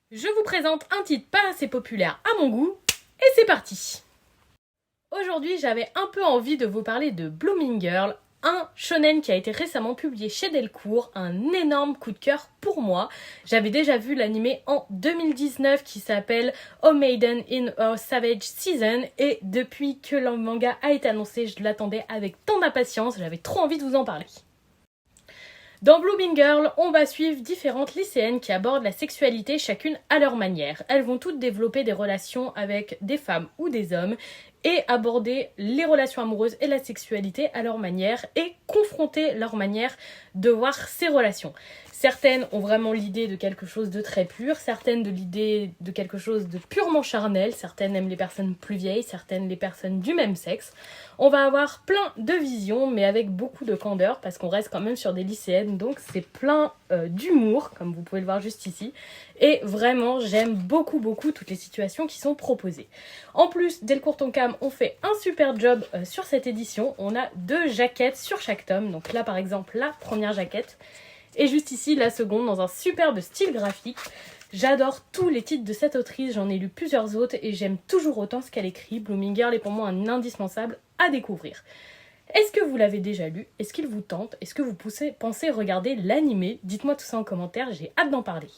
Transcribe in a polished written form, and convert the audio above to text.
Je vous présente un titre pas assez populaire à mon goût, et c'est parti. Aujourd'hui, j'avais un peu envie de vous parler de Blooming Girl, un shonen qui a été récemment publié chez Delcourt, un énorme coup de cœur pour moi. J'avais déjà vu l'animé en 2019 qui s'appelle Oh Maiden in a Savage Season, et depuis que le manga a été annoncé, je l'attendais avec tant d'impatience, j'avais trop envie de vous en parler. Dans Blooming Girl, on va suivre différentes lycéennes qui abordent la sexualité chacune à leur manière. Elles vont toutes développer des relations avec des femmes ou des hommes et aborder les relations amoureuses et la sexualité à leur manière et confronter leur manière de voir ces relations. Certaines ont vraiment l'idée de quelque chose de très pur, certaines de l'idée de quelque chose de purement charnel, certaines aiment les personnes plus vieilles, certaines les personnes du même sexe. On va avoir plein de visions, mais avec beaucoup de candeur, parce qu'on reste quand même sur des lycéennes, donc c'est plein d'humour, comme vous pouvez le voir juste ici. Et vraiment, j'aime beaucoup toutes les situations qui sont proposées. En plus, Delcourt Tonkam ont fait un super job sur cette édition. On a 2 jaquettes sur chaque tome, donc là par exemple la première jaquette, et juste ici la seconde dans un superbe style graphique. J'adore tous les titres de cette autrice, j'en ai lu plusieurs autres et j'aime toujours autant ce qu'elle écrit. Blooming Girl est pour moi un indispensable à découvrir. Est-ce que vous l'avez déjà lu? Est-ce qu'il vous tente? Est-ce que vous pensez regarder l'animé? Dites-moi tout ça en commentaire, j'ai hâte d'en parler.